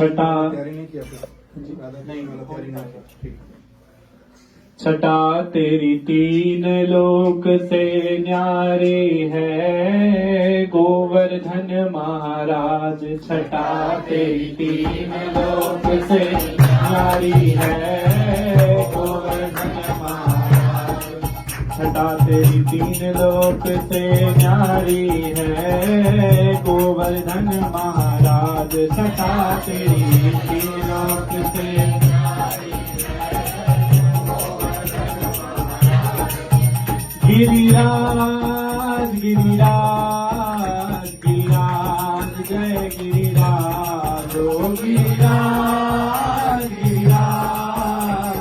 छठा तैयारी नहीं किया फिर नहीं वाला तैयारी नहीं किया ठीक छठा तेरी तीन लोक से न्यारी है गोवर्धन महाराज। छठा तेरी तीन लोक से न्यारी है गोवर्धन महाराज। छठा तेरी तीन लोक से न्यारी है गोवर्धन महाराज। छठा तेरी तीन लोक से गिरिराज गिरिराज गिरिराज जय गिरिराज ओ गिरिराज गिरिराज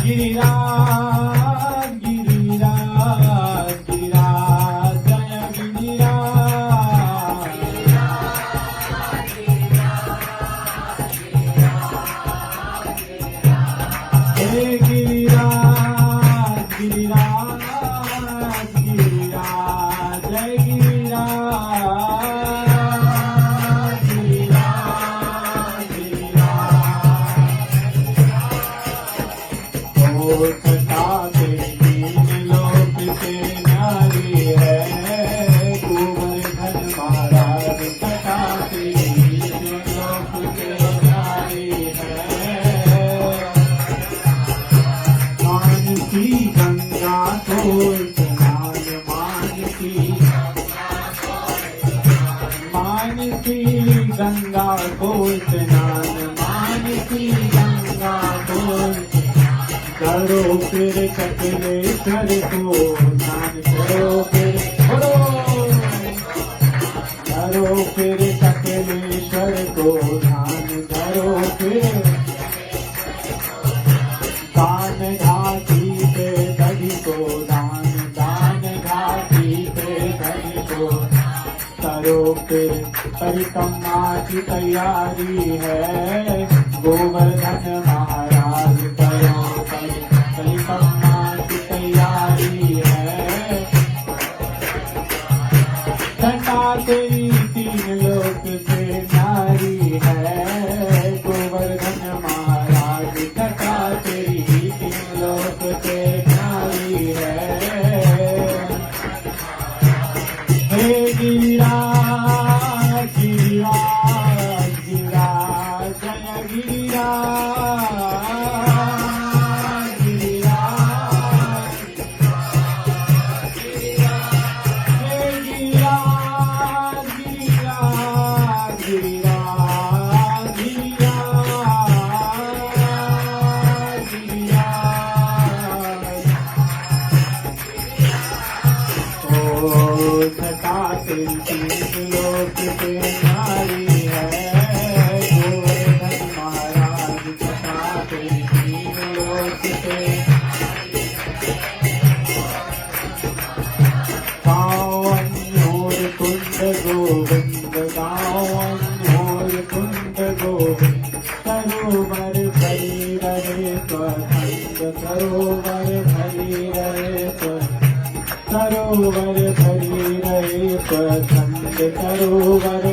गिरिराज गिरिराज गिरिराज जय गिरिराज। हे गिरिराज गिरिराज गिरिराज जय गिरिराज गिरिराज गिरिराज। ओ छठा तेरी तीन लोक से न्यारी है गोवर्धन महाराज। छठा तेरी तीन लोक से न्यारी है मानसी गंगा को स्नान मानसी गंगा को स्नान मानसी गंगा को करो फिर कपिलेश्वर को स्नान करो फिर करो फिर कपिलेश्वर को ध्यान करो फिर दान घाटी पे दही को दान घाटी पे दही को करो फिर परिक्रमा की तैयारी है गोवर्धन महाराज। करो परिक्रमा की तैयारी है। छठा तेरी तीन लोक से न्यारी है गोवर्धन महाराज। छठा तेरी तीन लोक से न्यारी है। हे गिरिराज गिरिराज गिरिराज जय गिरिराज गिरिराज। हे गिरिराज गिरिराज गिरिराज गिरिराज गिरिराज। ओ छठा तेरी तीन लोक से न्यारी है गोवर्धन महाराज। छठा तेरी तीन लोक से गाँव अनमोल कुंड गोविंद गाँव अनमोल कुंड गोविंद सरोवर भरी रहे स्वच्छंद सरोवर भरी रहे सरोवर भरी रहे स्वच्छंद सरोवर।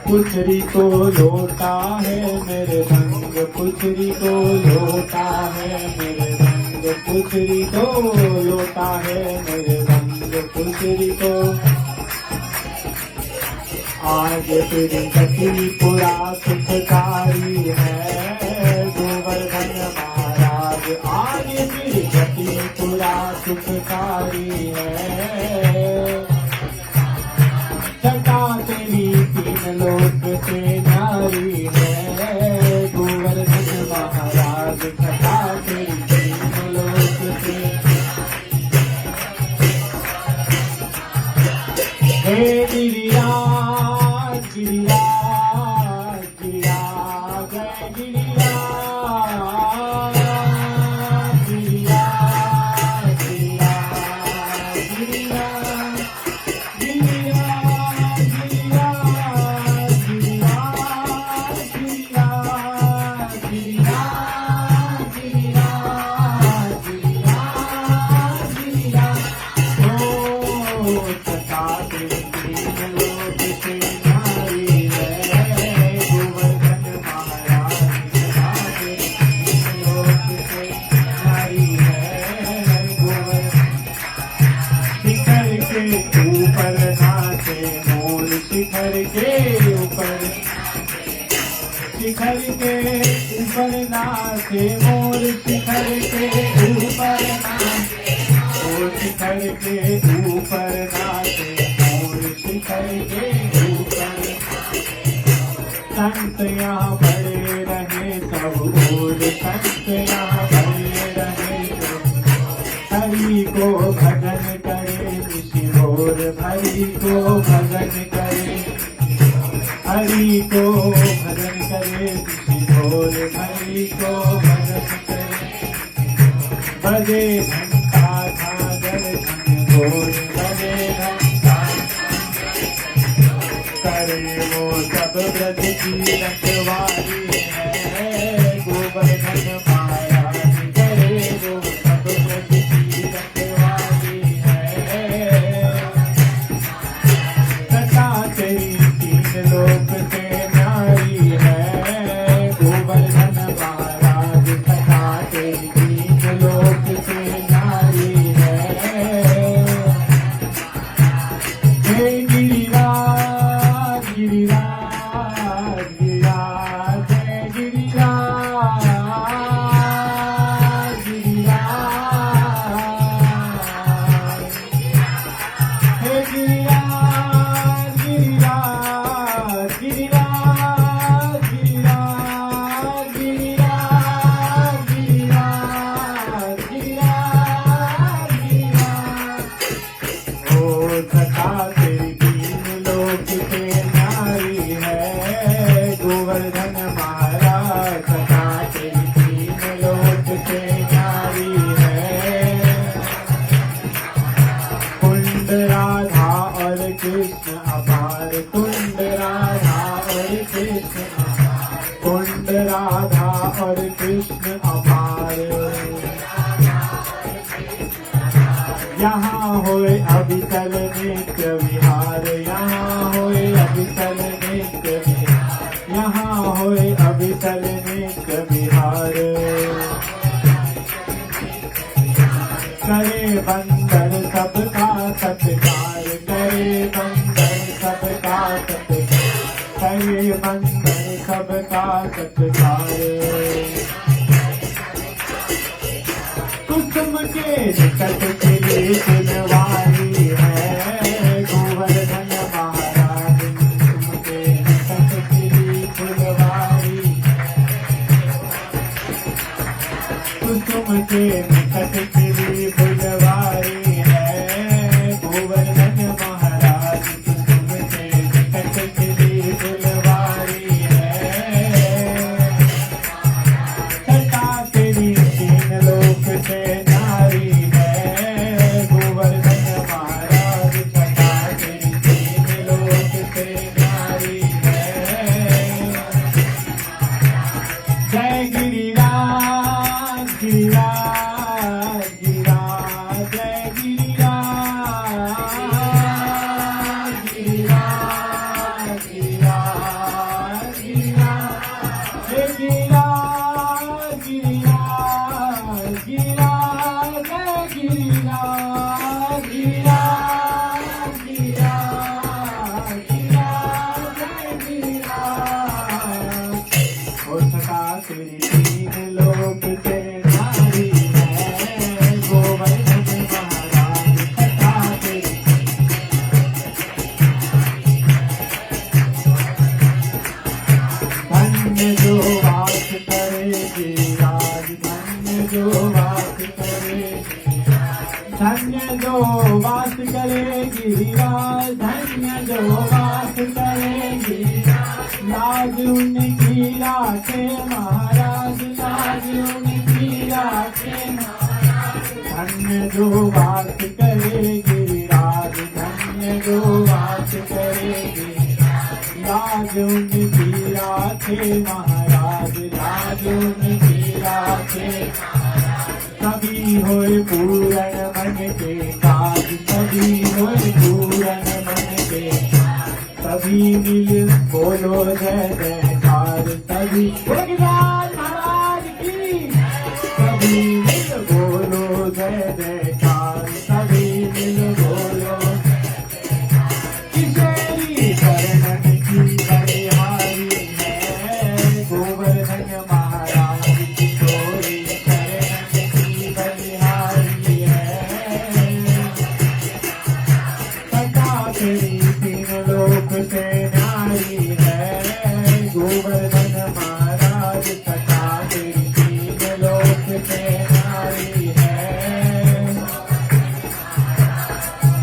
पुछरी को लोटा है मेरे रंग पुछरी को लोटा है मेरे रंग पुछरी को लोटा है मेरे रंग पुछरी को। आज फिर कटिपुरा सुखकारी है गोवर्धन महाराज। आज फिर कटिपुरा सुखकारी है। छठा तेरी तीन लोक से न्यारी है गोवर्धन महाराज। छठा तेरी तीन लोक से हे गिरिराज गिरिराज गिरिराज जय गिरिराज गिरिराज गिरिराज गिरिराज गिरिराज गिरिराज मोर शिखर के ऊपर नाचे मोर शिखर के ऊपर नाचे मोर शिखर के ऊपर नाचे मोर शिखर के ऊपर संत यहाँ बड़े रहे सब ओर संत यहाँ बड़े रहे हरि को भजन करे ऋषि भोर हरि को भजन करे हरि को भजन करे ऋषि भोर हरि को भजन करे बजे घंटा झांझर घोर बजे घंटा करे वो सब ब्रज की रखवाली है गोवर्धन माया करे वो सब ब्रज की रखवाली है सदा तेरी तीन लोक से न्यारी है गोवर्धन महाराज सदा तेरी तीन लोक से न्यारी है हे गिरिराज गिरिराज गिरिराज जय गिरिराज गिरिराज हे गिरिराज गिरिराज गिरिराज गिरिराज गिरिराज गिरिराज गिरिराज गिरिराज ओ सदा तेरी तीन लोक से न्यारी है गोवर्धन महाराज सदा तेरी तीन लोक से न्यारी है कुंड राधा और कृष्ण अपार कुंड राधा और कृष्ण कुंड राधा और कृष्ण अपार यहाँ होए अभितल नित्य विहार यहाँ होए अभितल नित्य यहाँ होए अभितल नित्य विहार करे बंदर सबका सत्कार करे बंदर सबका सत्कार करे बंदर सबका सत्कार कुसुम के निकट तेरी फुलवारी है गोवर्धन महाराज कुसुम के निकट तेरी फुलवारी कुसुम के निकट तेरी फुलवारी है गोवर्धन महाराज कुसुम के निकट तेरी फुलवारी है सदा तेरी तीन लोक से नारी है गोवर्धन महाराज सदा तेरी तीन लोक से नारी है जय गिरिराज गिरिराज गिरिराज जय गिरिराज गिरिराज गिरिराज गिरिराज जय गिरिराज गिरिराज गिरिराज जय गिरिराज गिरिराज गिरिराज गिरिराज जय गिरिराज ओ सदा तेरी तीन लोक से नारी है गोवर्धन महाराज सदा तेरी धन्य जो वास करेगी राज धन्य जो वास करेगी धन्य जो वास करेगी राज धन्य जो वास करेगी लाज उनकी राखे महाराज लाज उनकी राखे महाराज धन्य जो वास करेगी राज धन्य जो वास करेगी लाज उनकी राखे महाराज लाज उनकी राखे सभी होए पूरण मन के काज सभी होए पूरण मन के सभी मिल बोलो जय जयकार सभी भोगराज महाराज की सभी मिल बोलो जय जयकार सभी मिल बोलो किशोरी से न्यारी है, गोवर्धन महाराज कथा तेरी तीन लोक से न्यारी है।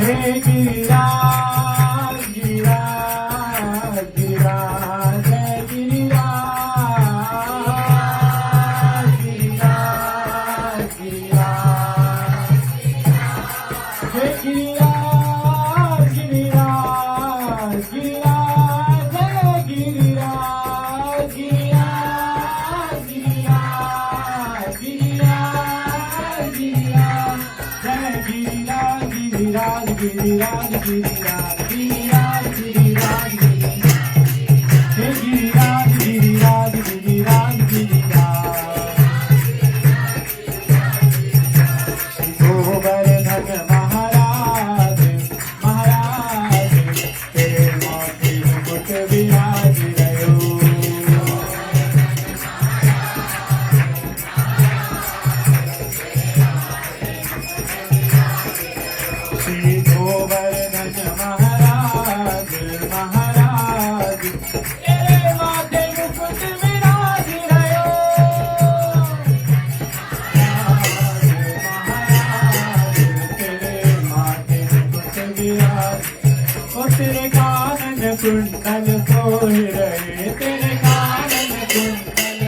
हे गिरिराज गिरिराज गिरिराज जय गिरिराज गिरिराज गिरिराज हे गिरिराज गिरिराज गिरिराज जय गिरिराज गिरिराज गिरिराज गिरिराज गिरिराज जय गिरिराज गिरिराज गिरिराज गिरिराज गिरिराज गिरिराज हे गिरिराज गिरिराज गिरिराज गिरिराज गोवर्धन महाराज महाराज तेरे माथे मुकुट विराज रहो। श्री गोवर्धन महाराज महाराज तेरे माथे मुकुट विराज रहो। महाराज तेरे माथे मुकुट विराज ओ तेरे कानन कुंडल सोहे रहे, तेरे कानन कुंडल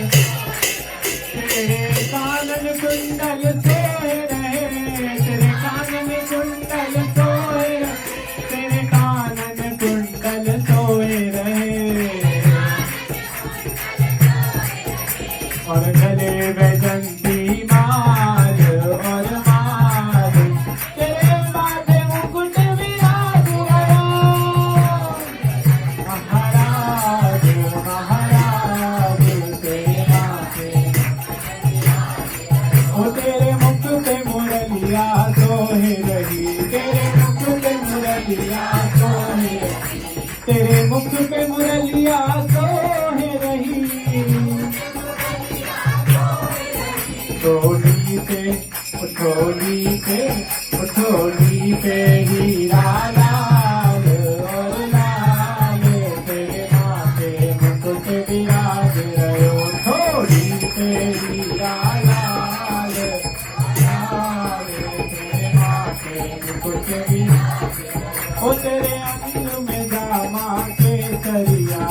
तेरे कानन कुंडल सोहे रहे, तेरे कानन कुंडल सोहे रहे, तेरे कानन कुंडल सोहे रहे और गले वैजंती माल और माल तेरे माथे मुकुट विराज रहो। महाराज महाराज तेरे माथे ओ तेरे मुख पे मुरलिया सोहे रही, तेरे मुख पे मुरलिया सोहे रही, तेरे मुख पे मुरलिया सोहे रही। ठोली पे हीरा लाल और लाल तेरे माथे मुकुट विराज रहो। ठोली पे हीरा लाल लाल तेरे माथे मुकुट विराज रहो। ओ तेरे अंग में जामा केसरिया,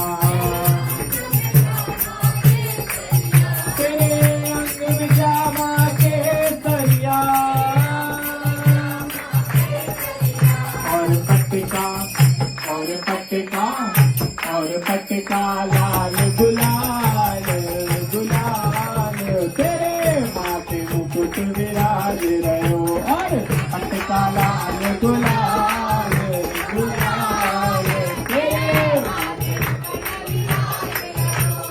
तेरे अंग में जामा केसरिया और पटका लाल गुलाल गुलाल तेरे माथे मुकुट विराज रहो। और पटका लाल गुलाल गुलाल तेरे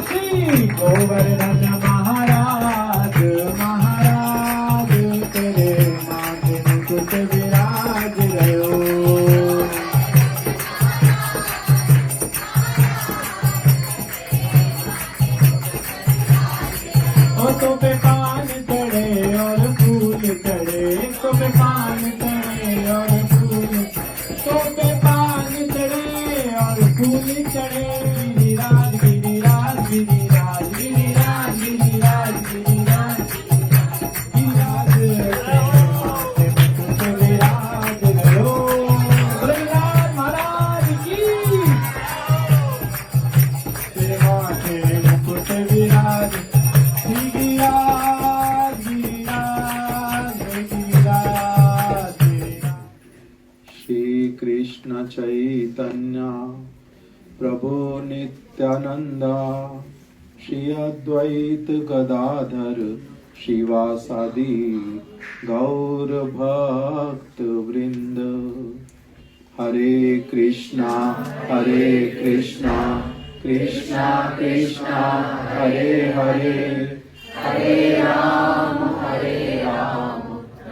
श्री गोवर्धन महाराज महाराज तेरे माथे मुकुट विराज रहो। तो पे पान चढ़े और फूल चढ़े, तो पे पान चढ़े और फूल, तो पे पान चढ़े और फूल चढ़े। गिरिराज गिरिराज गिरिराज गिरिराज गिरिराज गिरिराज गिरिराज तेरे माथे मुकुट विराज रहो। गिरिराज महाराज की तेरे माथे मुकुट विराज। श्री कृष्ण चैतन्य प्रभु नित्यानंद श्री अद्वैत गदाधर शिवासादि गौर भक्त वृंद। हरे कृष्णा कृष्णा कृष्णा हरे हरे, हरे राम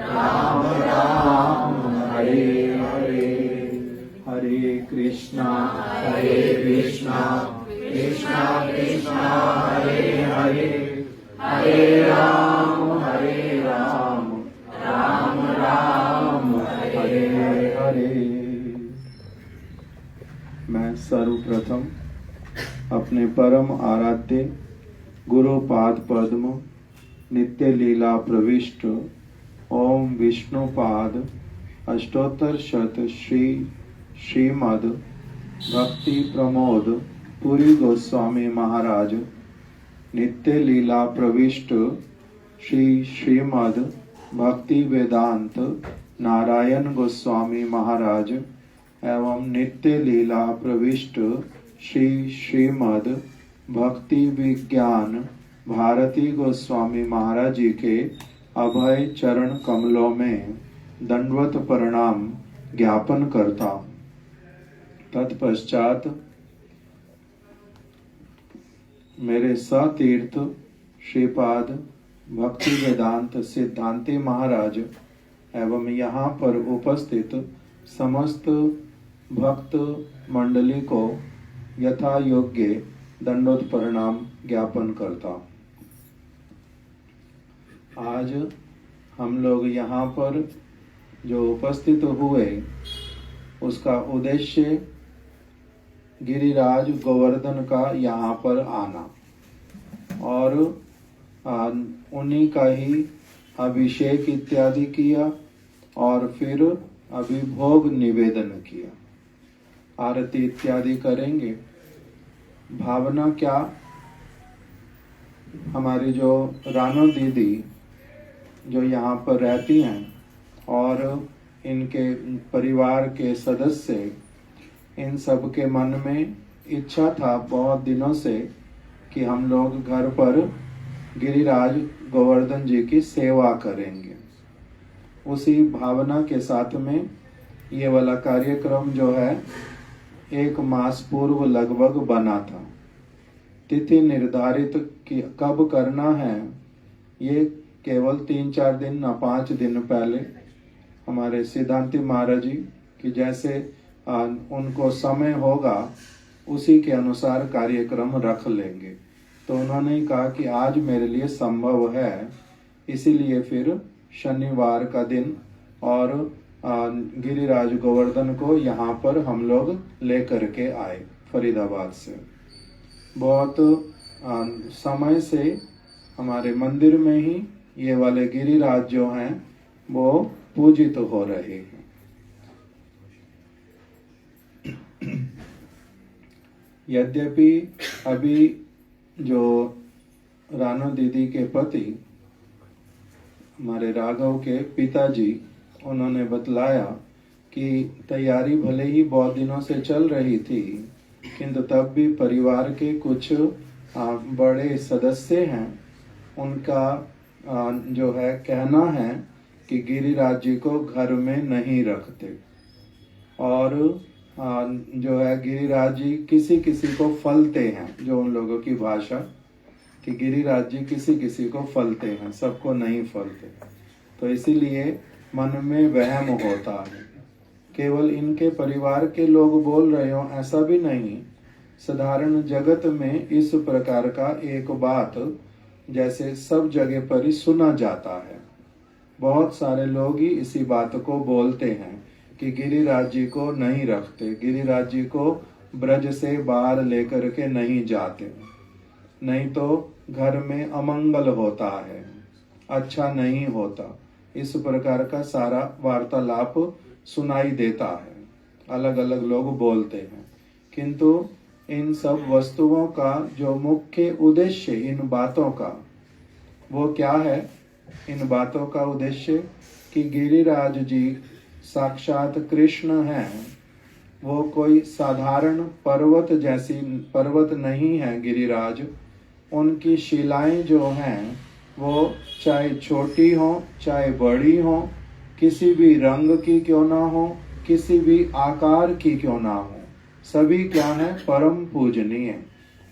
राम राम हरे हरे। हरे कृष्णा कृष्णा कृष्णा हरे हरे, हरे राम राम राम हरे हरे। मैं सर्व सर्वप्रथम अपने परम आराध्य गुरु पाद पद्म नित्य लीला प्रविष्ट ओम विष्णुपाद अष्टोत्तर शत श्रीमद भक्ति प्रमोद पुरी गोस्वामी महाराज नित्य लीला प्रविष्ट श्रीमद भक्ति वेदांत नारायण गोस्वामी महाराज एवं नित्य लीला प्रविष्ट श्रीमद भक्ति विज्ञान भारती गोस्वामी महाराज जी के अभय चरण कमलों में दंडवत प्रणाम ज्ञापन करता हूँ। तत्पश्चात मेरे सतीर्थ श्रीपाद भक्ति वेदांत सिद्धांती महाराज एवं यहाँ पर उपस्थित समस्त भक्त मंडली को यथा योग्य दंडोत प्रणाम ज्ञापन करता हूँ। आज हम लोग यहाँ पर जो उपस्थित हुए उसका उद्देश्य गिरिराज गोवर्धन का यहाँ पर आना और उन्हीं का ही अभिषेक इत्यादि किया और फिर अभिभोग निवेदन किया, आरती इत्यादि करेंगे। भावना क्या, हमारी जो रानो दीदी जो यहाँ पर रहती हैं और इनके परिवार के सदस्य, इन सब के मन में इच्छा था बहुत दिनों से कि हम लोग घर पर गिरिराज गोवर्धन जी की सेवा करेंगे। उसी भावना के साथ में ये वाला कार्यक्रम जो है 1 मास पूर्व लगभग बना था। तिथि निर्धारित कब करना है ये केवल 3-4 दिन न 5 दिन पहले हमारे सिद्धांती महाराज जी की जैसे उनको समय होगा उसी के अनुसार कार्यक्रम रख लेंगे। तो उन्होंने कहा कि आज मेरे लिए संभव है, इसीलिए फिर शनिवार का दिन और गिरिराज गोवर्धन को यहाँ पर हम लोग लेकर के आए फरीदाबाद से। बहुत समय से हमारे मंदिर में ही ये वाले गिरिराज जो हैं वो पूजित हो रहे हैं। यद्यपि अभी जो रानो दीदी के पति हमारे राघव के पिताजी उन्होंने बतलाया कि तैयारी भले ही बहुत दिनों से चल रही थी, किंतु तब भी परिवार के कुछ बड़े सदस्य हैं, उनका जो है कहना है कि गिरिराज जी को घर में नहीं रखते और जो है गिरिराज जी किसी किसी को फलते हैं, जो उन लोगों की भाषा कि गिरिराज जी किसी किसी को फलते हैं, सबको नहीं फलते। तो इसीलिए मन में वहम होता है। केवल इनके परिवार के लोग बोल रहे हो ऐसा भी नहीं, साधारण जगत में इस प्रकार का एक बात जैसे सब जगह पर ही सुना जाता है। बहुत सारे लोग ही इसी बात को बोलते हैं कि गिरिराज जी को नहीं रखते, गिरिराज जी को ब्रज से बाहर लेकर के नहीं जाते, नहीं तो घर में अमंगल होता है, अच्छा नहीं होता। इस प्रकार का सारा वार्तालाप सुनाई देता है, अलग अलग लोग बोलते हैं। किंतु इन सब वस्तुओं का जो मुख्य उद्देश्य इन बातों का वो क्या है? इन बातों का उद्देश्य कि गिरिराज जी साक्षात कृष्ण हैं, वो कोई साधारण पर्वत नहीं है गिरिराज। उनकी शिलाएं जो हैं वो चाहे छोटी हो चाहे बड़ी हो, किसी भी रंग की क्यों ना हो, किसी भी आकार की क्यों ना हो, सभी क्या है? परम पूजनीय,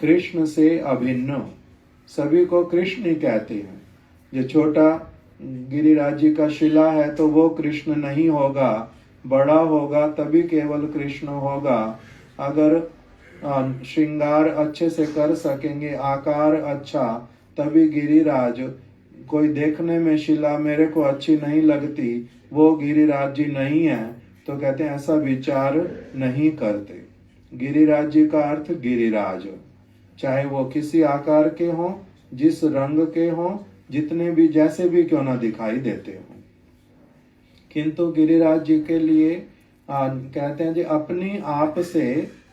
कृष्ण से अभिन्न, सभी को कृष्ण ही कहते हैं। जो छोटा गिरिराज जी का शिला है तो वो कृष्ण नहीं होगा, बड़ा होगा तभी केवल कृष्ण होगा। अगर श्रृंगार अच्छे से कर सकेंगे, आकार अच्छा, तभी गिरिराज। कोई देखने में शिला मेरे को अच्छी नहीं लगती, वो गिरिराज जी नहीं है, तो कहते हैं ऐसा विचार नहीं करते। गिरिराज्य का अर्थ गिरिराज, चाहे वो किसी आकार के हों, जिस रंग के हों, जितने भी जैसे भी क्यों ना दिखाई देते हो, किंतु गिरिराज जी के लिए कहते हैं जी अपनी आप से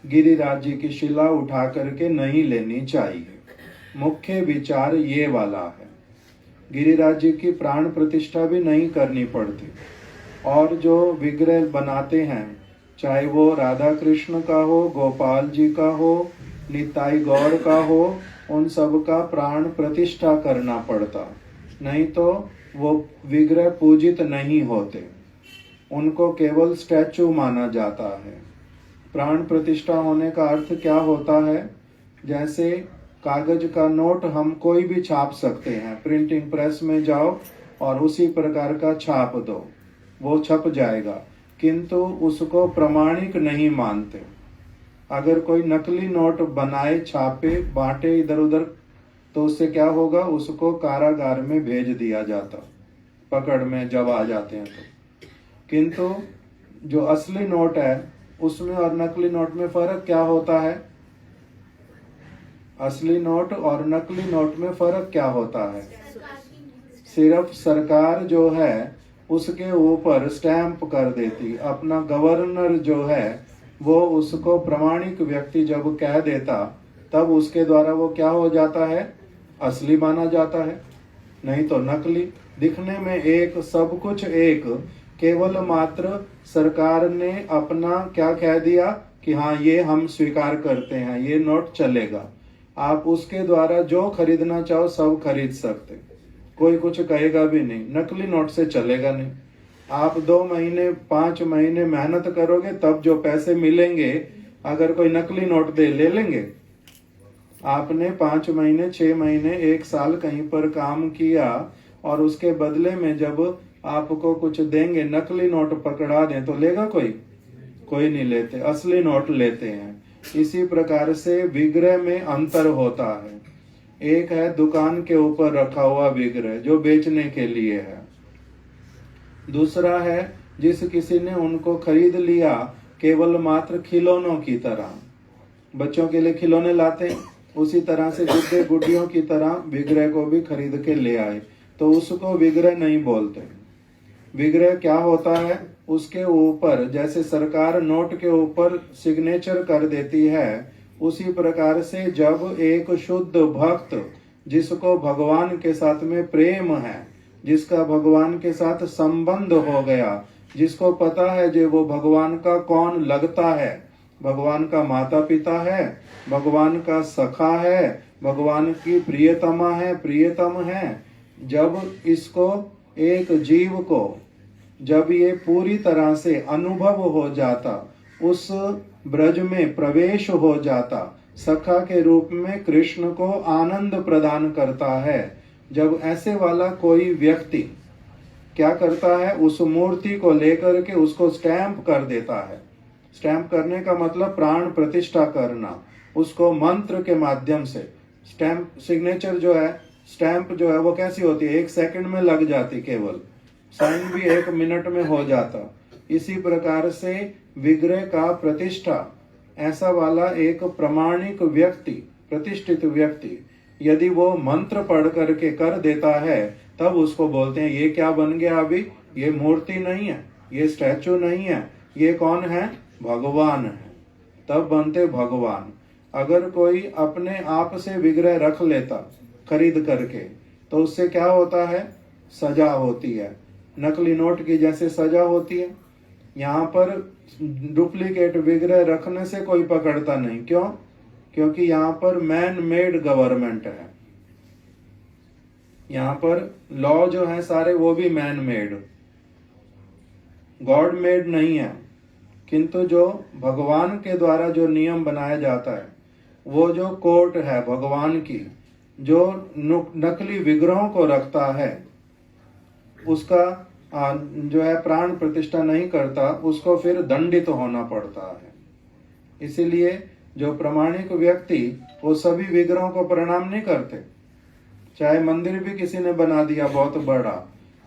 गिरिराज जी की शिला उठा करके नहीं लेनी चाहिए। मुख्य विचार ये वाला है। गिरिराज जी की प्राण प्रतिष्ठा भी नहीं करनी पड़ती, और जो विग्रह बनाते हैं, चाहे वो राधा कृष्ण का हो, गोपाल जी का हो, निताई गौर का हो, उन सब का प्राण प्रतिष्ठा करना पड़ता, नहीं तो वो विग्रह पूजित नहीं होते, उनको केवल स्टैचू माना जाता है। प्राण प्रतिष्ठा होने का अर्थ क्या होता है? जैसे कागज का नोट हम कोई भी छाप सकते हैं, प्रिंटिंग प्रेस में जाओ और उसी प्रकार का छाप दो, वो छप जाएगा, किंतु उसको प्रमाणिक नहीं मानते। अगर कोई नकली नोट बनाए, छापे, बांटे इधर उधर, तो उससे क्या होगा? उसको कारागार में भेज दिया जाता, पकड़ में जब आ जाते हैं तो। किंतु जो असली नोट है उसमें और नकली नोट में फर्क क्या होता है? असली नोट और नकली नोट में फर्क क्या होता है? सिर्फ सरकार जो है उसके ऊपर स्टैंप कर देती, अपना गवर्नर जो है वो उसको प्रमाणिक व्यक्ति जब कह देता, तब उसके द्वारा वो क्या हो जाता है? असली माना जाता है, नहीं तो नकली। दिखने में एक, सब कुछ एक, केवल मात्र सरकार ने अपना क्या कह दिया कि हाँ ये हम स्वीकार करते हैं, ये नोट चलेगा। आप उसके द्वारा जो खरीदना चाहो सब खरीद सकते, कोई कुछ कहेगा भी नहीं। नकली नोट से चलेगा नहीं। आप 2 महीने 5 महीने मेहनत करोगे तब जो पैसे मिलेंगे, अगर कोई नकली नोट दे ले लेंगे। आपने 5 महीने 6 महीने 1 साल कहीं पर काम किया और उसके बदले में जब आपको कुछ देंगे, नकली नोट पकड़ा दें तो लेगा कोई नहीं लेते, असली नोट लेते हैं। इसी प्रकार से विग्रह में अंतर होता है। एक है दुकान के ऊपर रखा हुआ विग्रह जो बेचने के लिए है, दूसरा है जिस किसी ने उनको खरीद लिया केवल मात्र खिलौनों की तरह, बच्चों के लिए खिलौने लाते हैं, उसी तरह से गुड्डे गुड्डियों की तरह विग्रह को भी खरीद के ले आए, तो उसको विग्रह नहीं बोलते। विग्रह क्या होता है? उसके ऊपर जैसे सरकार नोट के ऊपर सिग्नेचर कर देती है, उसी प्रकार से जब एक शुद्ध भक्त जिसको भगवान के साथ में प्रेम है, जिसका भगवान के साथ संबंध हो गया, जिसको पता है जो वो भगवान का कौन लगता है, भगवान का माता पिता है, भगवान का सखा है, भगवान की प्रियतमा है, प्रियतम है, जब इसको एक जीव को जब ये पूरी तरह से अनुभव हो जाता, उस ब्रज में प्रवेश हो जाता, सखा के रूप में कृष्ण को आनंद प्रदान करता है, जब ऐसे वाला कोई व्यक्ति क्या करता है? उस मूर्ति को लेकर के उसको स्टैंप कर देता है। स्टैंप करने का मतलब प्राण प्रतिष्ठा करना, उसको मंत्र के माध्यम से। स्टैंप सिग्नेचर जो है, स्टैंप जो है वो कैसी होती है? 1 सेकंड में लग जाती, केवल साइन भी 1 मिनट में हो जाता। इसी प्रकार से विग्रह का प्रतिष्ठा ऐसा वाला एक प्रमाणिक व्यक्ति, प्रतिष्ठित व्यक्ति, यदि वो मंत्र पढ़ करके कर देता है, तब उसको बोलते हैं ये क्या बन गया? अभी ये मूर्ति नहीं है, ये स्टैचू नहीं है, ये कौन है? भगवान है, तब बनते भगवान। अगर कोई अपने आप से विग्रह रख लेता खरीद करके, तो उससे क्या होता है? सजा होती है, नकली नोट की जैसे सजा होती है। यहाँ पर डुप्लीकेट विग्रह रखने से कोई पकड़ता नहीं। क्यों? क्योंकि यहाँ पर मैन मेड गवर्नमेंट है, यहाँ पर लॉ जो है सारे वो भी मैन मेड, गॉड मेड नहीं है। किंतु जो भगवान के द्वारा जो नियम बनाया जाता है, वो जो कोर्ट है भगवान की, जो नकली विग्रहों को रखता है, उसका जो है प्राण प्रतिष्ठा नहीं करता, उसको फिर दंडित होना पड़ता है। इसीलिए जो प्रमाणिक व्यक्ति, वो सभी विग्रहों को प्रणाम नहीं करते। चाहे मंदिर भी किसी ने बना दिया बहुत बड़ा,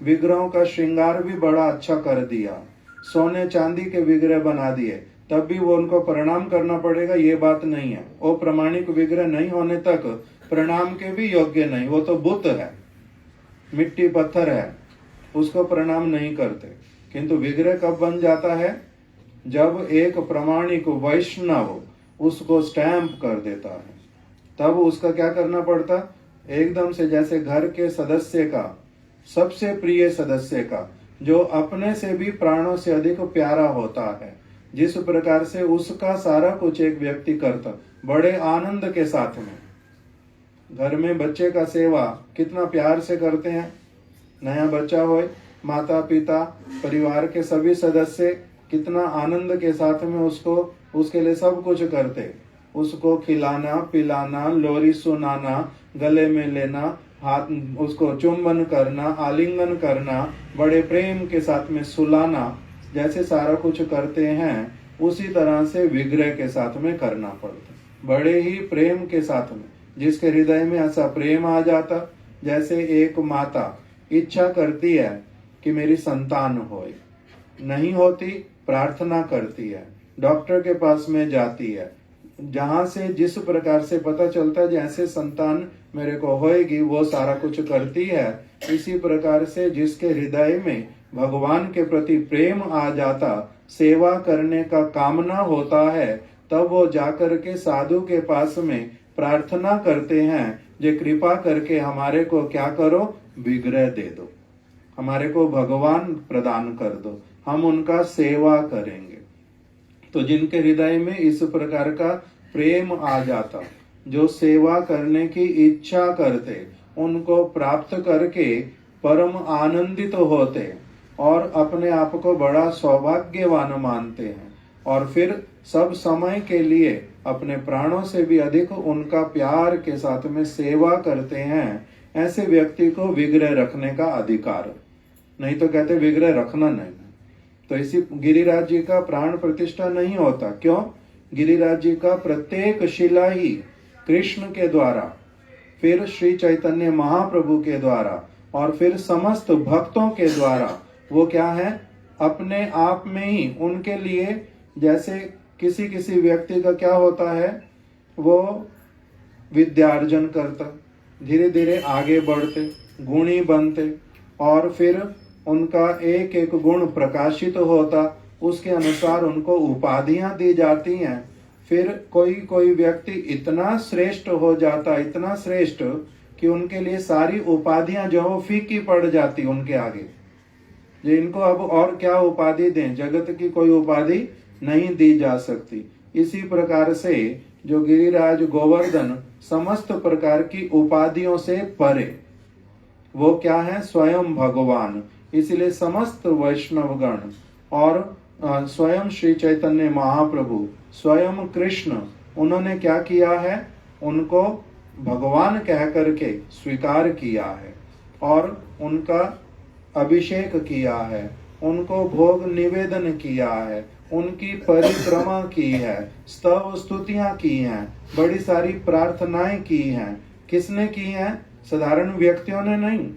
विग्रहों का श्रृंगार भी बड़ा अच्छा कर दिया, सोने चांदी के विग्रह बना दिए, तब भी वो उनको प्रणाम करना पड़ेगा, ये बात नहीं है। वो प्रामाणिक विग्रह नहीं होने तक प्रणाम के भी योग्य नहीं, वो तो बुत है, मिट्टी पत्थर है, उसको प्रणाम नहीं करते। किंतु विग्रह कब बन जाता है? जब एक प्रामाणिक वैष्णव उसको स्टैंप कर देता है, तब उसका क्या करना पड़ता? एकदम से जैसे घर के सदस्य का, सबसे प्रिय सदस्य का, जो अपने से भी प्राणों से अधिक प्यारा होता है, जिस प्रकार से उसका सारा कुछ एक व्यक्ति करता, बड़े आनंद के साथ में। घर में बच्चे का सेवा कितना प्यार से करते हैं। नया बच्चा हो, माता पिता परिवार के सभी सदस्य कितना आनंद के साथ में उसको, उसके लिए सब कुछ करते। उसको खिलाना पिलाना, लोरी सुनाना, गले में लेना, हाथ उसको चुंबन करना, आलिंगन करना, बड़े प्रेम के साथ में सुलाना, जैसे सारा कुछ करते हैं, उसी तरह से विग्रह के साथ में करना पड़ता, बड़े ही प्रेम के साथ में। जिसके हृदय में ऐसा प्रेम आ जाता, जैसे एक माता इच्छा करती है कि मेरी संतान होए, नहीं होती, प्रार्थना करती है, डॉक्टर के पास में जाती है, जहां से जिस प्रकार से पता चलता है जैसे संतान मेरे को होएगी, वो सारा कुछ करती है। इसी प्रकार से जिसके हृदय में भगवान के प्रति प्रेम आ जाता, सेवा करने का कामना होता है, तब वो जाकर के साधु के पास में प्रार्थना करते हैं, जो कृपा करके हमारे को क्या करो, विग्रह दे दो, हमारे को भगवान प्रदान कर दो, हम उनका सेवा करेंगे। तो जिनके हृदय में इस प्रकार का प्रेम आ जाता, जो सेवा करने की इच्छा करते, उनको प्राप्त करके परम आनंदित होते और अपने आप को बड़ा सौभाग्यवान मानते हैं, और फिर सब समय के लिए अपने प्राणों से भी अधिक उनका प्यार के साथ में सेवा करते हैं। ऐसे व्यक्ति को विग्रह रखने का अधिकार, नहीं तो कहते विग्रह रखना नहीं। तो इसी गिरिराज जी का प्राण प्रतिष्ठा नहीं होता। क्यों? गिरिराज जी का प्रत्येक शिला ही कृष्ण के द्वारा, फिर श्री चैतन्य महाप्रभु के द्वारा, और फिर समस्त भक्तों के द्वारा, वो क्या है, अपने आप में ही उनके लिए, जैसे किसी किसी व्यक्ति का क्या होता है, वो विद्यार्जन करता, धीरे धीरे आगे बढ़ते, गुणी बनते, और फिर उनका एक एक गुण प्रकाशित होता, उसके अनुसार उनको उपाधियां दी जाती हैं। फिर कोई कोई व्यक्ति इतना श्रेष्ठ हो जाता, इतना श्रेष्ठ कि उनके लिए सारी उपाधियां जो हो फीकी पड़ जाती उनके आगे। जो इनको अब और क्या उपाधि दें, जगत की कोई उपाधि नहीं दी जा सकती। इसी प्रकार से जो गिरिराज गोवर्धन समस्त प्रकार की उपाधियों से परे, वो क्या है, स्वयं भगवान। इसलिए समस्त वैष्णवगण और स्वयं श्री चैतन्य महाप्रभु, स्वयं कृष्ण, उन्होंने क्या किया है, उनको भगवान कह करके स्वीकार किया है और उनका अभिषेक किया है, उनको भोग निवेदन किया है, उनकी परिक्रमा की है, स्तव स्तुतियां की हैं, बड़ी सारी प्रार्थनाएं की हैं। किसने की हैं? साधारण व्यक्तियों ने नहीं।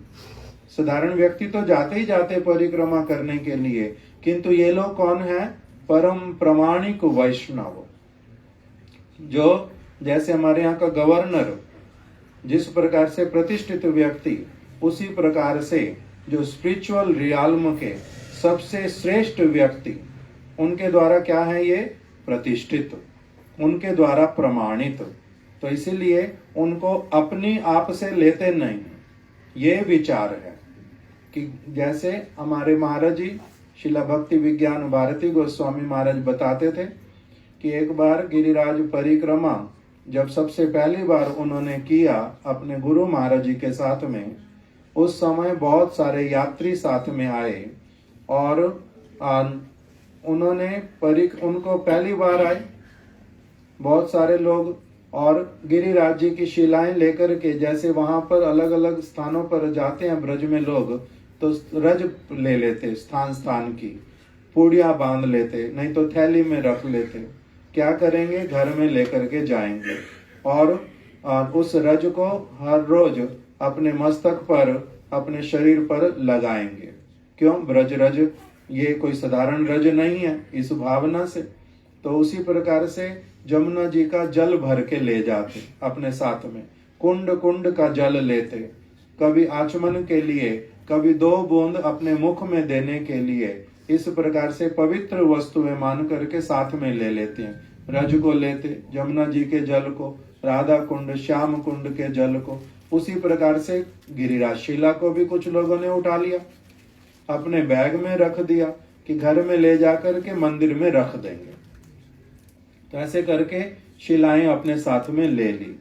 साधारण व्यक्ति तो जाते ही जाते परिक्रमा करने के लिए, किंतु ये लोग कौन है? परम प्रामाणिक वैष्णव, जो जैसे हमारे यहाँ का गवर्नर जिस प्रकार से प्रतिष्ठित व्यक्ति, उसी प्रकार से जो स्पिरिचुअल रियाल्म के सबसे श्रेष्ठ व्यक्ति, उनके द्वारा क्या है, ये प्रतिष्ठित, उनके द्वारा प्रमाणित। तो इसीलिए उनको अपनी आप से लेते नहीं। ये विचार है कि जैसे हमारे महाराज जी शिला भक्ति विज्ञान भारती गोस्वामी महाराज बताते थे कि एक बार गिरिराज परिक्रमा जब सबसे पहली बार उन्होंने किया अपने गुरु महाराज जी के साथ में, उस समय बहुत सारे यात्री साथ में आए और उन्होंने उनको पहली बार आए बहुत सारे लोग, और गिरिराज जी की शिलाएं लेकर के, जैसे वहां पर अलग अलग स्थानों पर जाते हैं ब्रज में लोग, तो रज ले लेते, स्थान स्थान की पूड़ियां बांध लेते, नहीं तो थैली में रख लेते। क्या करेंगे? घर में लेकर के जाएंगे और उस रज को हर रोज अपने मस्तक पर, अपने शरीर पर लगाएंगे। क्यों? ब्रज रज ये कोई साधारण रज नहीं है, इस भावना से। तो उसी प्रकार से जमुना जी का जल भर के ले जाते अपने साथ में, कुंड कुंड का जल लेते, कभी आचमन के लिए, कभी 2 बूंद अपने मुख में देने के लिए। इस प्रकार से पवित्र वस्तुएं मान करके साथ में ले लेते हैं। रज को लेते, जमुना जी के जल को, राधा कुंड श्याम कुंड के जल को। उसी प्रकार से गिरिराज शिला को भी कुछ लोगों ने उठा लिया, अपने बैग में रख दिया कि घर में ले जाकर के मंदिर में रख देंगे। तो ऐसे करके शिलाएं अपने साथ में ले ली।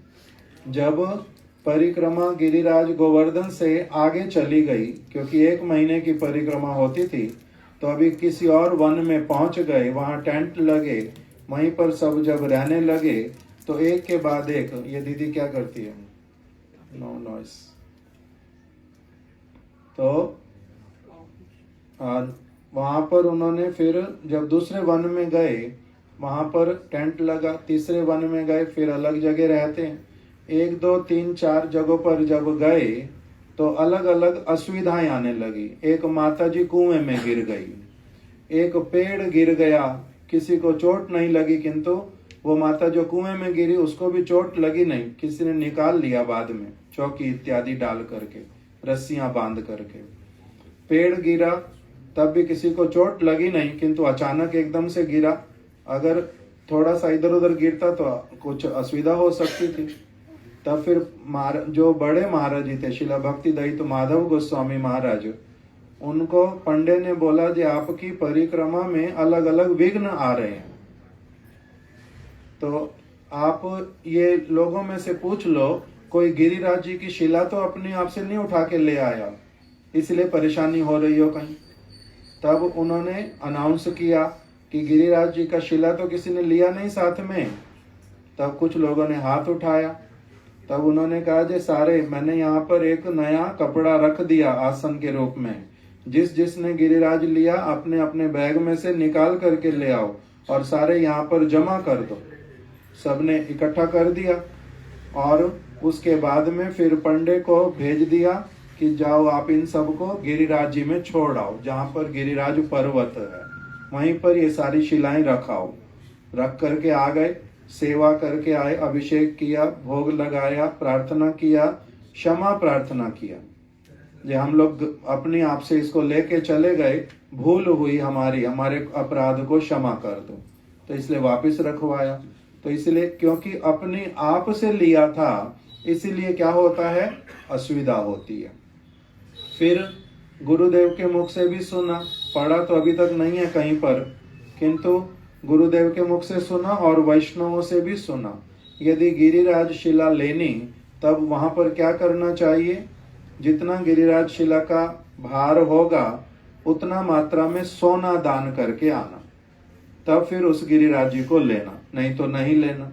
जब परिक्रमा गिरिराज गोवर्धन से आगे चली गई, क्योंकि 1 महीने की परिक्रमा होती थी, तो अभी किसी और वन में पहुंच गए, वहां टेंट लगे, वहीं पर सब जब रहने लगे तो एक के बाद एक, ये दीदी क्या करती है, नो नॉइस, तो वहां पर उन्होंने फिर जब दूसरे वन में गए, वहां पर टेंट लगा, तीसरे वन में गए, फिर अलग जगह रहते हैं। 1 2 3 4 जगहों पर जब गए तो अलग अलग असुविधाएं आने लगी। एक माता जी कुएं में गिर गई, एक पेड़ गिर गया, किसी को चोट नहीं लगी, किंतु वो माता जो कुएं में गिरी उसको भी चोट लगी नहीं, किसी ने निकाल लिया बाद में, चौकी इत्यादि डाल करके, रस्सियां बांध करके। पेड़ गिरा तब भी किसी को चोट लगी नहीं, किंतु अचानक एकदम से गिरा, अगर थोड़ा सा इधर उधर गिरता तो कुछ असुविधा हो सकती थी। तब फिर जो बड़े महाराज जी थे, शिला भक्ति दयित माधव गोस्वामी महाराज, उनको पंडे ने बोला जी आपकी परिक्रमा में अलग अलग विघ्न आ रहे हैं, तो आप ये लोगों में से पूछ लो, कोई गिरिराज जी की शिला तो अपने आप से नहीं उठा के ले आया, इसलिए परेशानी हो रही हो कहीं। तब उन्होंने अनाउंस किया कि गिरिराज जी का शिला तो किसी ने लिया नहीं साथ में। तब कुछ लोगों ने हाथ उठाया, तब उन्होंने कहा जे सारे, मैंने यहाँ पर एक नया कपड़ा रख दिया आसन के रूप में, जिसने गिरिराज लिया अपने अपने बैग में से निकाल करके ले आओ और सारे यहाँ पर जमा कर दो। सबने इकट्ठा कर दिया और उसके बाद में फिर पंडे को भेज दिया कि जाओ आप इन सबको गिरिराज जी में छोड़ आओ, जहाँ पर गिरिराज पर्वत है वहीं पर ये सारी शिलाएं रखाओ। रख करके आ गए, सेवा करके आए, अभिषेक किया, भोग लगाया, प्रार्थना किया, क्षमा प्रार्थना किया। जो हम लोग अपने आप से इसको लेके चले गए, भूल हुई हमारे अपराध को क्षमा कर दो, तो इसलिए वापस रखवाया। तो इसलिए क्योंकि अपने आप से लिया था, इसीलिए क्या होता है, असुविधा होती है। फिर गुरुदेव के मुख से भी सुना, पढ़ा तो अभी तक नहीं है कहीं पर, किंतु गुरुदेव के मुख से सुना और वैष्णवों से भी सुना। यदि गिरिराज शिला लेनी, तब वहां पर क्या करना चाहिए, जितना गिरिराज शिला का भार होगा उतना मात्रा में सोना दान करके आना, तब फिर उस गिरिराज जी को लेना, नहीं तो नहीं लेना।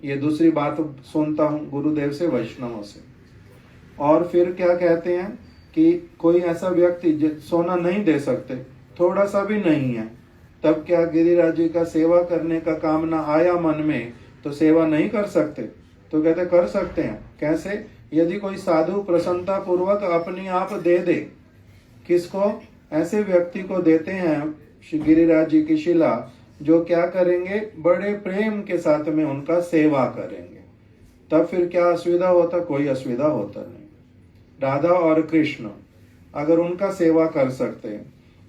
ये दूसरी बात सुनता हूँ गुरुदेव से, वैष्णवों से। और फिर क्या कहते हैं कि कोई ऐसा व्यक्ति सोना नहीं दे सकते, थोड़ा सा भी नहीं है, तब क्या गिरिराज जी का सेवा करने का कामना आया मन में, तो सेवा नहीं कर सकते? तो कहते कर सकते हैं। कैसे? यदि कोई साधु प्रसन्नता पूर्वक अपनी आप दे दे, किसको? ऐसे व्यक्ति को देते हैं गिरिराज जी की शिला, जो क्या करेंगे, बड़े प्रेम के साथ में उनका सेवा करेंगे, तब फिर क्या असुविधा होता? कोई असुविधा होता नहीं। राधा और कृष्ण अगर उनका सेवा कर सकते,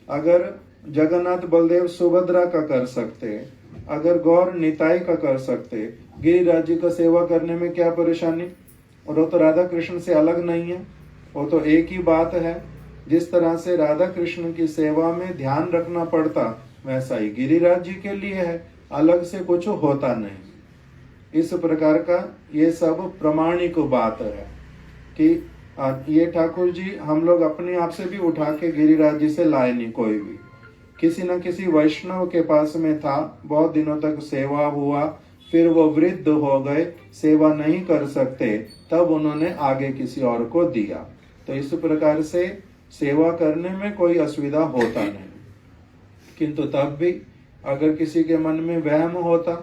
अगर जगन्नाथ बलदेव सुभद्रा का कर सकते, अगर गौर निताई का कर सकते, गिरिराज जी का सेवा करने में क्या परेशानी? और वो तो राधा कृष्ण से अलग नहीं है, वो तो एक ही बात है। जिस तरह से राधा कृष्ण की सेवा में ध्यान रखना पड़ता, वैसा ही गिरिराज जी के लिए है, अलग से कुछ होता नहीं। इस प्रकार का ये सब प्रमाणिक बात है कि ये ठाकुर जी हम लोग अपने आप से भी उठा के गिरिराज जी से लाए नहीं, कोई भी किसी न किसी वैष्णव के पास में था, बहुत दिनों तक सेवा हुआ, फिर वो वृद्ध हो गए, सेवा नहीं कर सकते, तब उन्होंने आगे किसी और को दिया। तो इस प्रकार से सेवा करने में कोई असुविधा होता नहीं, किंतु तब भी अगर किसी के मन में वहम होता,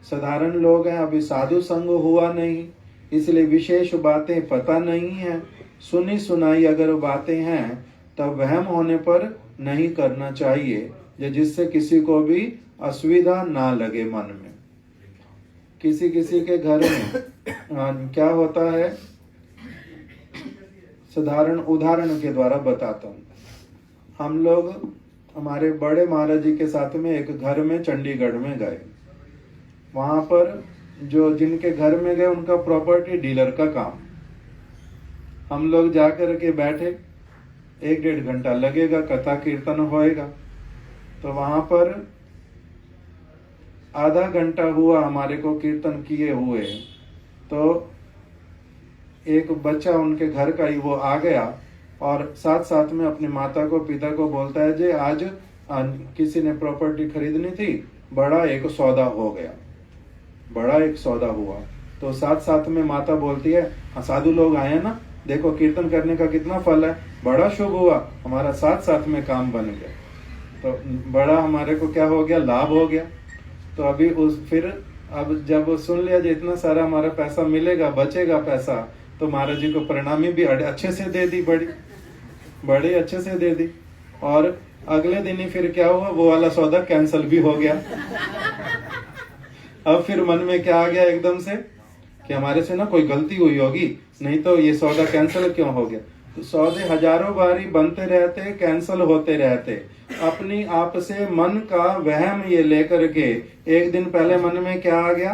साधारण लोग हैं, अभी साधु संग हुआ नहीं, इसलिए विशेष बातें पता नहीं है, सुनी सुनाई अगर बातें हैं, तब वहम होने पर नहीं करना चाहिए, जिससे किसी को भी असुविधा ना लगे मन में। किसी किसी के घर में क्या होता है, साधारण उदाहरण के द्वारा बताता हूँ। हम लोग हमारे बड़े महाराज जी के साथ में एक घर में चंडीगढ़ में गए। वहां पर जो जिनके घर में गए उनका प्रॉपर्टी डीलर का काम। हम लोग जाकर के बैठे, 1-1.5 घंटा लगेगा, कथा कीर्तन होएगा। तो वहां पर आधा घंटा हुआ हमारे को कीर्तन किए हुए, तो एक बच्चा उनके घर का ही वो आ गया और साथ साथ में अपनी माता को पिता को बोलता है, जी आज किसी ने प्रॉपर्टी खरीदनी थी, बड़ा एक सौदा हो गया, बड़ा एक सौदा हुआ। तो साथ साथ में माता बोलती है, साधु लोग आए ना, देखो कीर्तन करने का कितना फल है, बड़ा शुभ हुआ, हमारा साथ साथ में काम बन गया। तो बड़ा हमारे को क्या हो गया, लाभ हो गया। तो अभी फिर अब जब सुन लिया जी इतना सारा हमारा पैसा मिलेगा, बचेगा पैसा, तो महाराज जी को प्रणामी भी अच्छे से दे दी, बड़े अच्छे से दे दी। और अगले दिन ही फिर क्या हुआ, वो वाला सौदा कैंसिल भी हो गया। अब फिर मन में क्या आ गया एकदम से कि हमारे से ना कोई गलती हुई होगी, नहीं तो ये सौदा कैंसिल क्यों हो गया। तो सौदे हजारों बारी बनते रहते, कैंसिल होते रहते। अपनी आप से मन का वहम ये लेकर के एक दिन पहले मन में क्या आ गया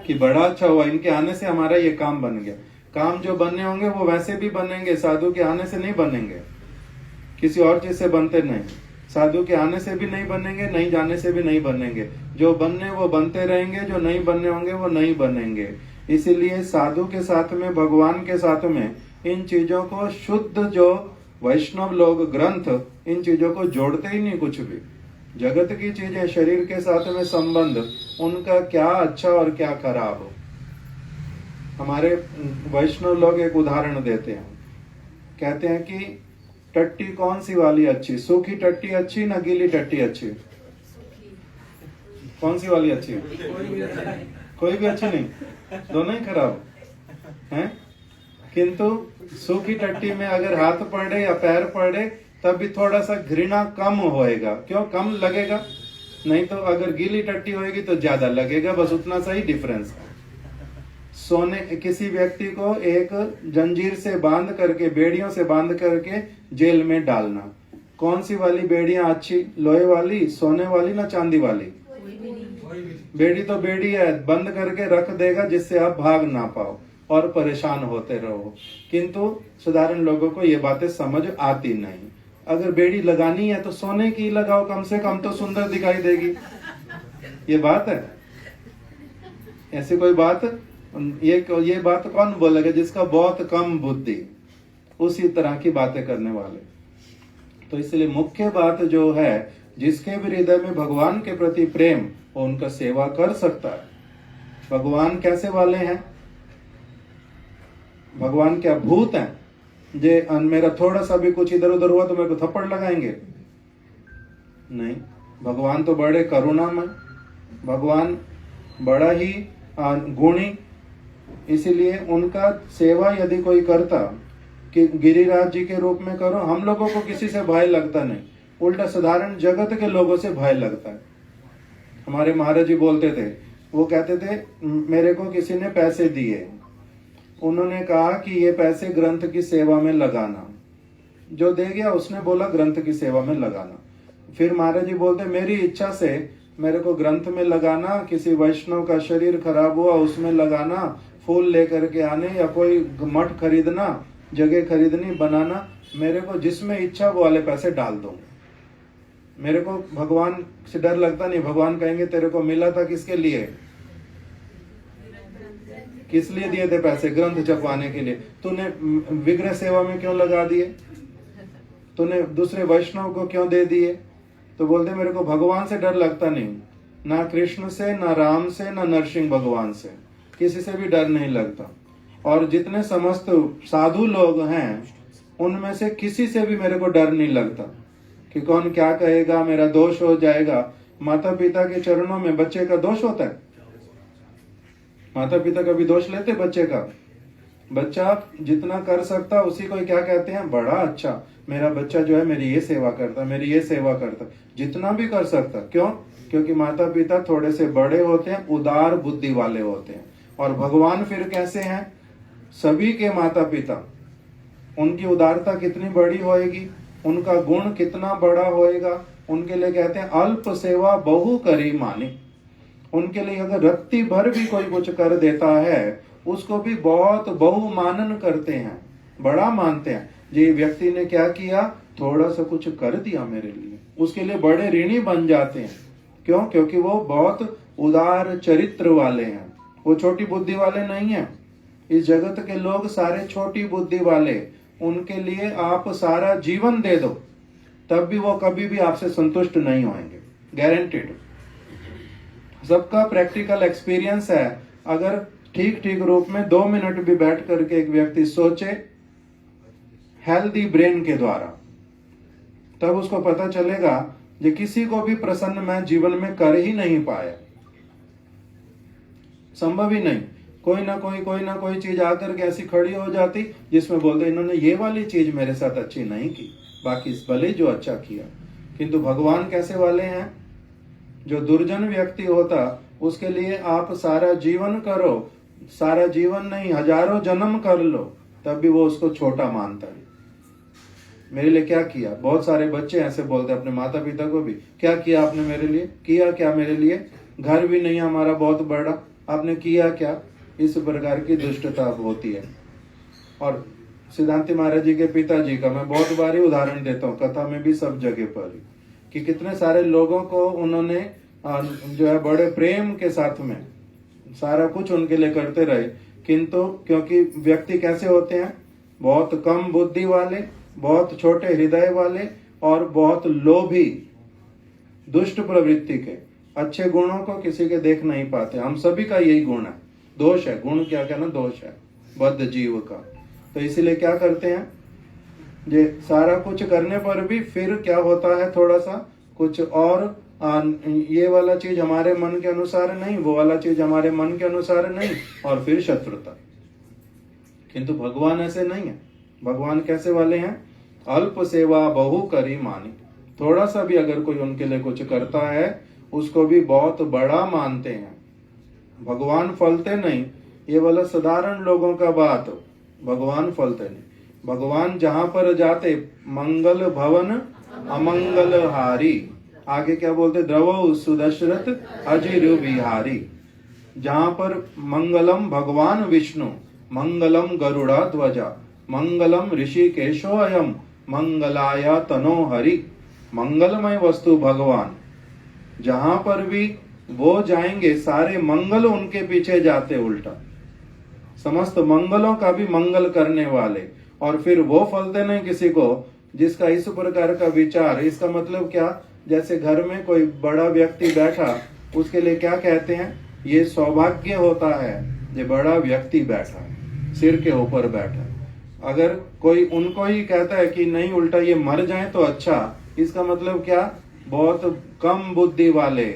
कि बड़ा अच्छा हुआ, इनके आने से हमारा ये काम बन गया। काम जो बनने होंगे वो वैसे भी बनेंगे, साधु के आने से नहीं बनेंगे, किसी और चीज से बनते नहीं। साधु के आने से भी नहीं बनेंगे, नहीं जाने से भी नहीं बनेंगे। जो बनने वो बनते रहेंगे, जो नहीं बनने होंगे वो नहीं बनेंगे। इसीलिए साधु के साथ में, भगवान के साथ में इन चीजों को, शुद्ध जो वैष्णव लोग ग्रंथ इन चीजों को जोड़ते ही नहीं कुछ भी। जगत की चीजें, शरीर के साथ में संबंध, उनका क्या अच्छा और क्या खराब हो। हमारे वैष्णव लोग एक उदाहरण देते हैं, कहते हैं कि टट्टी कौन सी वाली अच्छी, सूखी टट्टी अच्छी ना गीली टट्टी अच्छी? कौन सी वाली अच्छी? कोई भी अच्छी नहीं, दोनों ही खराब हैं। किंतु सूखी टट्टी में अगर हाथ पड़े या पैर पड़े तब भी थोड़ा सा घृणा कम होएगा। क्यों कम लगेगा? नहीं तो अगर गीली टट्टी होएगी तो ज्यादा लगेगा, बस उतना सा ही डिफरेंस है। सोने, किसी व्यक्ति को एक जंजीर से बांध करके, बेड़ियों से बांध करके जेल में डालना, कौन सी वाली बेड़ियां अच्छी, लोहे वाली, सोने वाली ना चांदी वाली? बेड़ी तो बेड़ी है, बंद करके रख देगा जिससे आप भाग ना पाओ और परेशान होते रहो। किंतु साधारण लोगों को ये बातें समझ आती नहीं। अगर बेड़ी लगानी है तो सोने की लगाओ, कम से कम तो सुंदर दिखाई देगी। ये बात है, ऐसी कोई बात? ये बात कौन बोलेगा? जिसका बहुत कम बुद्धि, उसी तरह की बातें करने वाले। तो इसलिए मुख्य बात जो है, जिसके भी हृदय में भगवान के प्रति प्रेम, वो उनका सेवा कर सकता है। भगवान कैसे वाले हैं? भगवान क्या भूत हैं जे मेरा थोड़ा सा भी कुछ इधर उधर हुआ तो मेरे को थप्पड़ लगाएंगे? नहीं, भगवान तो बड़े करुणामय, भगवान बड़ा ही गुणी। इसीलिए उनका सेवा यदि कोई करता, कि गिरिराज जी के रूप में करो, हम लोगों को किसी से भय लगता नहीं, उल्टा साधारण जगत के लोगों से भय लगता है। हमारे महाराज जी बोलते थे, वो कहते थे मेरे को किसी ने पैसे दिए, उन्होंने कहा कि ये पैसे ग्रंथ की सेवा में लगाना। जो दे गया उसने बोला ग्रंथ की सेवा में लगाना। फिर महाराज जी बोलते मेरी इच्छा से मेरे को ग्रंथ में लगाना, किसी वैष्णव का शरीर खराब हुआ उसमें लगाना, फूल लेकर के आने, या कोई मठ खरीदना, जगह खरीदनी, बनाना, मेरे को जिसमें इच्छा वो वाले पैसे डाल दो। मेरे को भगवान से डर लगता नहीं। भगवान कहेंगे तेरे को मिला था किसके लिए? किस लिए दिए थे पैसे? ग्रंथ छपवाने के लिए। तूने विग्रह सेवा में क्यों लगा दिए? तूने दूसरे वैष्णव को क्यों दे दिए? तो बोलते मेरे को भगवान से डर लगता नहीं, ना कृष्ण से, ना राम से, ना नरसिंह भगवान से, किसी से भी डर नहीं लगता। और जितने समस्त साधु लोग हैं उनमें से किसी से भी मेरे को डर नहीं लगता कि कौन क्या कहेगा, मेरा दोष हो जाएगा। माता पिता के चरणों में बच्चे का दोष होता है? माता पिता कभी दोष लेते बच्चे का? बच्चा जितना कर सकता उसी को क्या कहते हैं, बड़ा अच्छा, मेरा बच्चा जो है मेरी ये सेवा करता, मेरी ये सेवा करता, जितना भी कर सकता। क्यों? क्योंकि माता पिता थोड़े से बड़े होते हैं, उदार बुद्धि वाले होते हैं। और भगवान फिर कैसे हैं? सभी के माता पिता, उनकी उदारता कितनी बड़ी होएगी, उनका गुण कितना बड़ा होएगा। उनके लिए कहते हैं अल्प सेवा बहु करी मानी। उनके लिए अगर रत्ती भर भी कोई कुछ कर देता है उसको भी बहुत बहुमानन करते हैं, बड़ा मानते हैं। ये व्यक्ति ने क्या किया, थोड़ा सा कुछ कर दिया मेरे लिए, उसके लिए बड़े ऋणी बन जाते हैं। क्यों? क्योंकि वो बहुत उदार चरित्र वाले हैं, वो छोटी बुद्धि वाले नहीं है। इस जगत के लोग सारे छोटी बुद्धि वाले, उनके लिए आप सारा जीवन दे दो तब भी वो कभी भी आपसे संतुष्ट नहीं होंगे, गारंटेड। सबका प्रैक्टिकल एक्सपीरियंस है। अगर ठीक ठीक रूप में 2 मिनट भी बैठ करके एक व्यक्ति सोचे हेल्दी ब्रेन के द्वारा, तब उसको पता चलेगा कि किसी को भी प्रसन्न मैं जीवन में कर ही नहीं पाया, संभव ही नहीं। कोई ना कोई चीज आकर के ऐसी खड़ी हो जाती जिसमें बोलते इन्होंने ये वाली चीज मेरे साथ अच्छी नहीं की, बाकी भले जो अच्छा किया। किंतु भगवान कैसे वाले हैं? जो दुर्जन व्यक्ति होता उसके लिए आप सारा जीवन करो, सारा जीवन नहीं हजारों जन्म कर लो, तब भी वो उसको छोटा मानता है। मेरे लिए क्या किया? बहुत सारे बच्चे ऐसे बोलते अपने माता पिता को भी, क्या किया आपने मेरे लिए? किया क्या मेरे लिए? घर भी नहीं हमारा बहुत बड़ा, आपने किया क्या? इस प्रकार की दुष्टता होती है। और सिद्धांति महाराज जी के पिताजी का मैं बहुत बार ही उदाहरण देता हूँ, कथा में भी सब जगह पर, कि कितने सारे लोगों को उन्होंने जो है बड़े प्रेम के साथ में सारा कुछ उनके लिए करते रहे, किंतु क्योंकि व्यक्ति कैसे होते हैं, बहुत कम बुद्धि वाले, बहुत छोटे हृदय वाले और बहुत लोभी, दुष्ट प्रवृत्ति के, अच्छे गुणों को किसी के देख नहीं पाते। हम सभी का यही गुण है, दोष है, गुण क्या कहना, दोष है बद्ध जीव का। तो इसीलिए क्या करते हैं, ये सारा कुछ करने पर भी फिर क्या होता है, थोड़ा सा कुछ और ये वाला चीज हमारे मन के अनुसार नहीं, वो वाला चीज हमारे मन के अनुसार नहीं, और फिर शत्रुता। किंतु भगवान ऐसे नहीं है। भगवान कैसे वाले हैं? अल्प सेवा बहु करी मानी। थोड़ा सा भी अगर कोई उनके लिए कुछ करता है उसको भी बहुत बड़ा मानते हैं। भगवान फलते नहीं, ये वाला साधारण लोगों का बात, भगवान फलते नहीं। भगवान जहां पर जाते मंगल भवन अमंगल हारी, आगे क्या बोलते, द्रवो सुदशरथ अजिरु बिहारी। जहां पर मंगलम भगवान विष्णु, मंगलम गरुड़ा ध्वजा, मंगलम ऋषिकेशो अयम, मंगलाया तनो हरि। मंगलमय वस्तु भगवान, जहां पर भी वो जाएंगे सारे मंगल उनके पीछे जाते, उल्टा समस्त मंगलों का भी मंगल करने वाले। और फिर वो फलते नहीं किसी को जिसका इस प्रकार का विचार। इसका मतलब क्या, जैसे घर में कोई बड़ा व्यक्ति बैठा, उसके लिए क्या कहते हैं, ये सौभाग्य होता है ये बड़ा व्यक्ति बैठा है, सिर के ऊपर बैठा है। अगर कोई उनको ही कहता है कि नहीं, उल्टा ये मर जाए तो अच्छा, इसका मतलब क्या, बहुत कम बुद्धि वाले,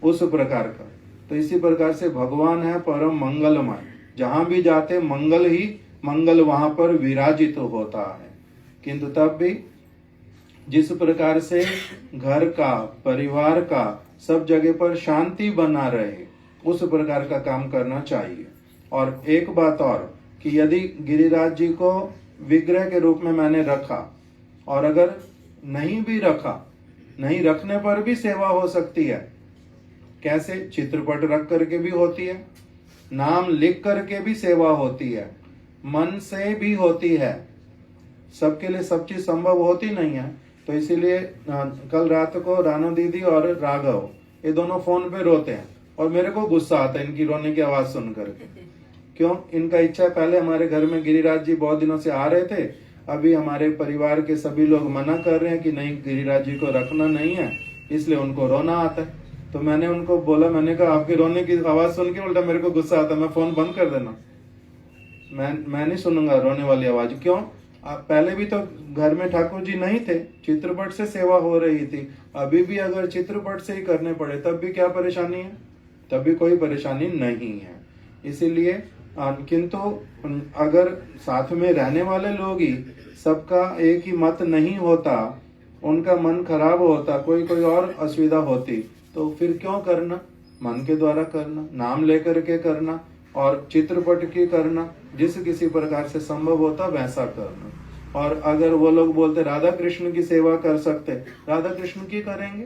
उस प्रकार का। तो इसी प्रकार से भगवान है परम मंगलमय, जहां भी जाते मंगल ही मंगल वहां पर विराजित होता है। किंतु तब भी जिस प्रकार से घर का, परिवार का, सब जगह पर शांति बना रहे, उस प्रकार का काम करना चाहिए। और एक बात और, कि यदि गिरिराज जी को विग्रह के रूप में मैंने रखा, और अगर नहीं भी रखा, नहीं रखने पर भी सेवा हो सकती है। कैसे? चित्रपट रख करके भी होती है, नाम लिख करके भी सेवा होती है, मन से भी होती है। सबके लिए सब चीज संभव होती नहीं है। तो इसीलिए कल रात को रानो दीदी और राघव ये दोनों फोन पे रोते हैं, और मेरे को गुस्सा आता है इनकी रोने की आवाज सुन करके। क्यों? इनका इच्छा है, पहले हमारे घर में गिरिराज जी बहुत दिनों से आ रहे थे, अभी हमारे परिवार के सभी लोग मना कर रहे हैं कि नहीं, गिरिराज जी को रखना नहीं है, इसलिए उनको रोना आता है। तो मैंने उनको बोला, मैंने कहा आपके रोने की आवाज सुन के उल्टा मेरे को गुस्सा आता है, मैं फोन बंद कर देना, मैं नहीं सुनूंगा रोने वाली आवाज। क्यों? पहले भी तो घर में ठाकुर जी नहीं थे, चित्रपट से सेवा हो रही थी, अभी भी अगर चित्रपट से ही करने पड़े तब भी क्या परेशानी है? तब भी कोई परेशानी नहीं है। इसीलिए किंतु अगर साथ में रहने वाले लोग ही सबका एक ही मत नहीं होता, उनका मन खराब होता, कोई कोई और असुविधा होती, तो फिर क्यों करना? मन के द्वारा करना, नाम लेकर के करना और चित्रपट की करना, जिस किसी प्रकार से संभव होता वैसा करना। और अगर वो लोग बोलते राधा कृष्ण की सेवा कर सकते, राधा कृष्ण की करेंगे।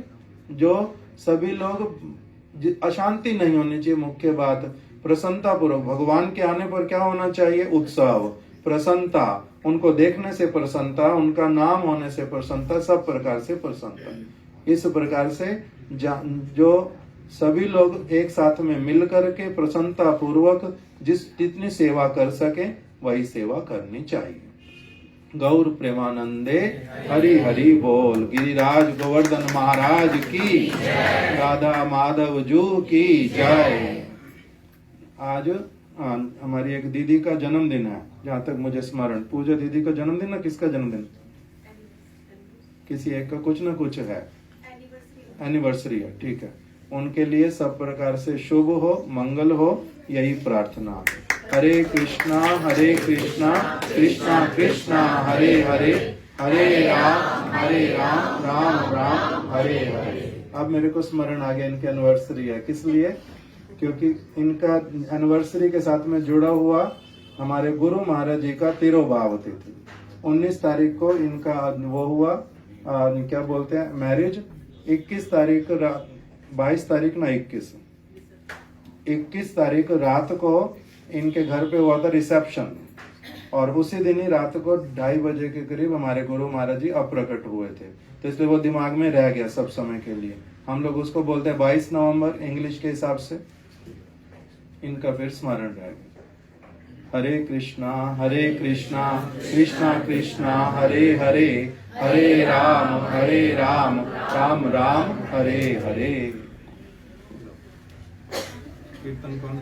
जो सभी लोग अशांति नहीं होनी चाहिए, मुख्य बात प्रसन्नता पूर्वक। भगवान के आने पर क्या होना चाहिए? उत्सव, प्रसन्नता, उनको देखने से प्रसन्नता, उनका नाम होने से प्रसन्नता, सब प्रकार से प्रसन्नता। इस प्रकार से जो सभी लोग एक साथ में मिलकर के प्रसन्नता पूर्वक जितनी सेवा कर सके वही सेवा करनी चाहिए। गौर प्रेमानंदे हरि हरि बोल। गिरिराज गोवर्धन महाराज की, राधा माधव जू की जय। आज हमारी एक दीदी का जन्मदिन है, जहाँ तक मुझे स्मरण। पूजा दीदी का जन्मदिन है, किसका जन्मदिन? किसी एक का कुछ ना कुछ है, एनिवर्सरी है, ठीक है। उनके लिए सब प्रकार से शुभ हो, मंगल हो, यही प्रार्थना है। हरे कृष्णा कृष्णा कृष्णा हरे हरे, हरे राम राम राम हरे हरे। अब मेरे को स्मरण आ गया, इनकी एनिवर्सरी है। किस लिए? क्योंकि इनका एनिवर्सरी के साथ में जुड़ा हुआ हमारे गुरु महाराज जी का तिरुभाव तिथि 19 तारीख को इनका वो हुआ, क्या बोलते हैं, मैरिज। 21 तारीख 22 तारीख ना 21 तारीख रात को इनके घर पे हुआ था रिसेप्शन, और उसी दिन ही रात को 2:30 बजे के करीब हमारे गुरु महाराज जी अप्रकट हुए थे। तो इसलिए वो दिमाग में रह गया सब समय के लिए। हम लोग उसको बोलते हैं 22 नवंबर इंग्लिश के हिसाब से। इनका फिर स्मरण रह गया। हरे कृष्णा कृष्णा कृष्णा हरे हरे, हरे राम राम राम हरे हरे। कीर्तन कौन